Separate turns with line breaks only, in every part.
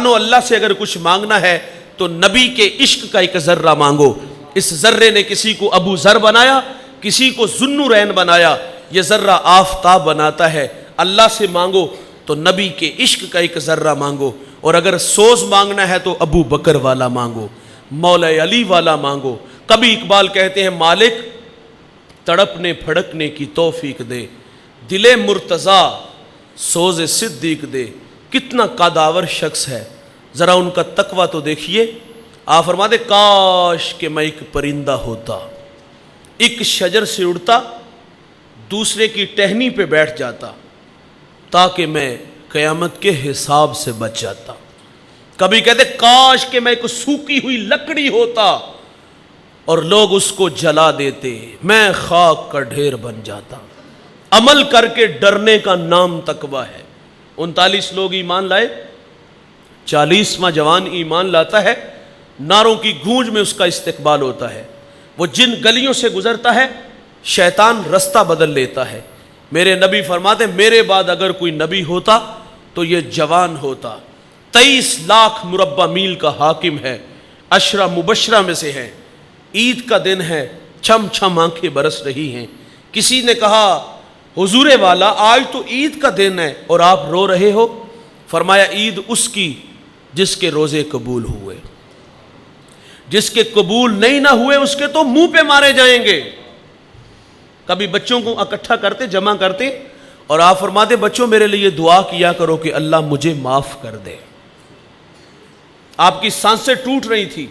اللہ سے اگر کچھ مانگنا ہے تو نبی کے عشق کا ایک ذرہ مانگو. اس ذرے نے کسی کو ابو ذر بنایا, کسی کو ذوالنورین بنایا. یہ ذرہ آفتاب بناتا ہے. اللہ سے مانگو تو نبی کے عشق کا ایک ذرہ مانگو, اور اگر سوز مانگنا ہے تو ابو بکر والا مانگو, مولا علی والا مانگو. کبھی اقبال کہتے ہیں مالک تڑپنے پھڑکنے کی توفیق دے, دل مرتضیٰ سوز صدیق دے. کتنا قاداور شخص ہے, ذرا ان کا تقوی تو دیکھیے. آپ فرماتے کاش کہ میں ایک پرندہ ہوتا, ایک شجر سے اڑتا, دوسرے کی ٹہنی پہ بیٹھ جاتا, تاکہ میں قیامت کے حساب سے بچ جاتا. کبھی کہتے کاش کہ میں ایک سوکھی ہوئی لکڑی ہوتا اور لوگ اس کو جلا دیتے, میں خاک کا ڈھیر بن جاتا. عمل کر کے ڈرنے کا نام تقوی ہے. 39 لوگ ایمان لائے, 40واں جوان ایمان لاتا ہے. نعروں کی گونج میں اس کا استقبال ہوتا ہے. وہ جن گلیوں سے گزرتا ہے شیطان رستہ بدل لیتا ہے. میرے نبی فرماتے میرے بعد اگر کوئی نبی ہوتا تو یہ جوان ہوتا. 23 لاکھ مربع میل کا حاکم ہے, عشرہ مبشرہ میں سے ہے. عید کا دن ہے, چھم چھم آنکھیں برس رہی ہیں. کسی نے کہا حضور والا آج تو عید کا دن ہے اور آپ رو رہے ہو. فرمایا عید اس کی جس کے روزے قبول ہوئے, جس کے قبول نہیں نہ ہوئے اس کے تو منہ پہ مارے جائیں گے. کبھی بچوں کو اکٹھا کرتے, جمع کرتے, اور آپ فرماتے بچوں میرے لیے دعا کیا کرو کہ اللہ مجھے معاف کر دے. آپ کی سانسیں ٹوٹ رہی تھی.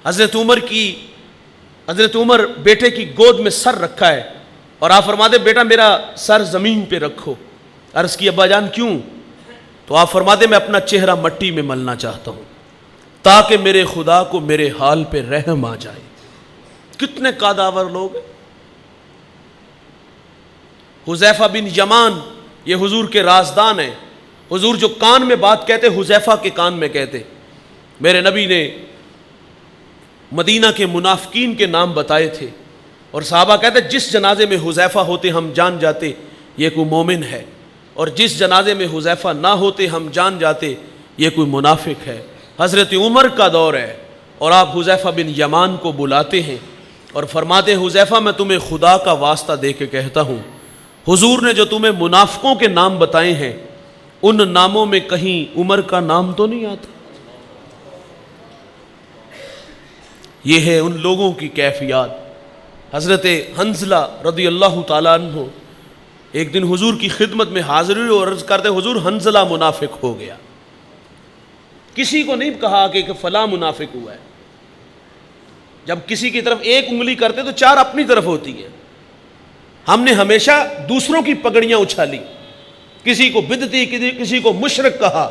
حضرت عمر بیٹے کی گود میں سر رکھا ہے, اور آپ فرماتے بیٹا میرا سر زمین پہ رکھو. عرض کی ابا جان کیوں؟ تو آپ فرماتے میں اپنا چہرہ مٹی میں ملنا چاہتا ہوں تاکہ میرے خدا کو میرے حال پہ رحم آ جائے. کتنے قاداور لوگ ہیں. حذیفہ بن یمان یہ حضور کے رازدان ہیں. حضور جو کان میں بات کہتے حذیفہ کے کان میں کہتے. میرے نبی نے مدینہ کے منافقین کے نام بتائے تھے, اور صحابہ کہتے جس جنازے میں حذیفہ ہوتے ہم جان جاتے یہ کوئی مومن ہے, اور جس جنازے میں حذیفہ نہ ہوتے ہم جان جاتے یہ کوئی منافق ہے. حضرت عمر کا دور ہے اور آپ حذیفہ بن یمان کو بلاتے ہیں اور فرماتے حذیفہ میں تمہیں خدا کا واسطہ دے کے کہتا ہوں حضور نے جو تمہیں منافقوں کے نام بتائے ہیں ان ناموں میں کہیں عمر کا نام تو نہیں آتا. یہ ہے ان لوگوں کی کیفیات. حضرت حنظلہ رضی اللہ تعالیٰ عنہ ایک دن حضور کی خدمت میں حاضر ہوئے اور عرض کرتے حضور حنظلہ منافق ہو گیا. کسی کو نہیں کہا کہ فلاں منافق ہوا ہے. جب کسی کی طرف ایک انگلی کرتے تو 4 اپنی طرف ہوتی ہیں. ہم نے ہمیشہ دوسروں کی پگڑیاں اچھالی, کسی کو بدعتی, کسی کو مشرک کہا,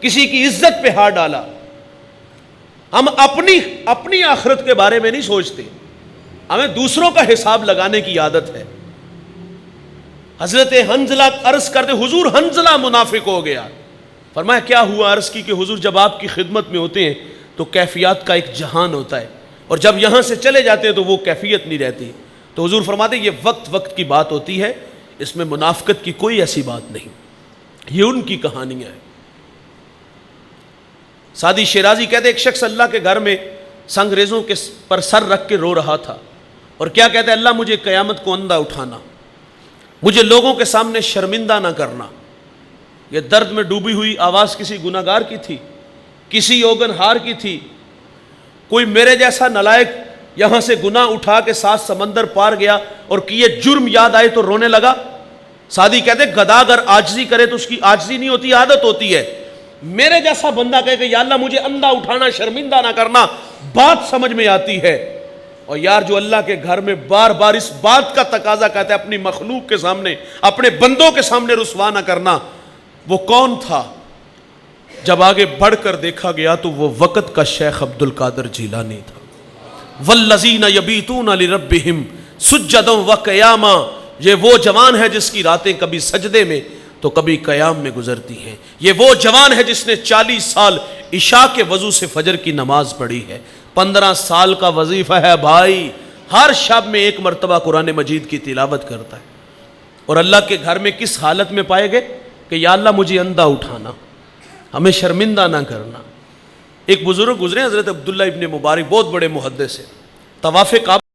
کسی کی عزت پہ ہاتھ ڈالا. ہم اپنی آخرت کے بارے میں نہیں سوچتے, ہمیں دوسروں کا حساب لگانے کی عادت ہے. حضرت حنظلہ عرض کرتے حضور حنظلہ منافق ہو گیا. فرمایا کیا ہوا؟ عرض کی کہ حضور جب آپ کی خدمت میں ہوتے ہیں تو کیفیات کا ایک جہان ہوتا ہے, اور جب یہاں سے چلے جاتے ہیں تو وہ کیفیت نہیں رہتی. تو حضور فرماتے یہ وقت کی بات ہوتی ہے, اس میں منافقت کی کوئی ایسی بات نہیں. یہ ان کی کہانیاں ہیں. سعدی شیرازی کہتے ایک شخص اللہ کے گھر میں سنگریزوں کے پر سر رکھ کے رو رہا تھا, اور کیا کہتے اللہ مجھے قیامت کو اندھا اٹھانا, مجھے لوگوں کے سامنے شرمندہ نہ کرنا. یہ درد میں ڈوبی ہوئی آواز کسی گناہگار کی تھی, کسی اوگن ہار کی تھی. کوئی میرے جیسا نالائق یہاں سے گناہ اٹھا کے 7 سمندر پار گیا اور کیے جرم یاد آئے تو رونے لگا. سعدی کہتے گدھا اگر عاجزی کرے تو اس کی عاجزی نہیں ہوتی, عادت ہوتی ہے. میرے جیسا بندہ کہے کہ یا اللہ مجھے اندھا اٹھانا, شرمندہ نہ کرنا, بات سمجھ میں آتی ہے. اور یار جو اللہ کے گھر میں بار بار اس بات کا تقاضا کہتا ہے اپنی مخلوق کے سامنے, اپنے بندوں کے سامنے رسوا نہ کرنا, وہ کون تھا؟ جب آگے بڑھ کر دیکھا گیا تو وہ وقت کا شیخ عبد القادر جیلانی تھا. والذین یبیتون لربہم سجدا وقیاما. یہ وہ جوان ہے جس کی راتیں کبھی سجدے میں تو کبھی قیام میں گزرتی ہیں. یہ وہ جوان ہے جس نے 40 سال عشاء کے وضو سے فجر کی نماز پڑھی ہے. 15 سال کا وظیفہ ہے بھائی, ہر شب میں 1 مرتبہ قرآن مجید کی تلاوت کرتا ہے. اور اللہ کے گھر میں کس حالت میں پائے گئے کہ یا اللہ مجھے اندھا اٹھانا, ہمیں شرمندہ نہ کرنا. ایک بزرگ گزرے حضرت عبداللہ ابن مبارک، بہت بڑے محدث ہیں. طواف کعبہ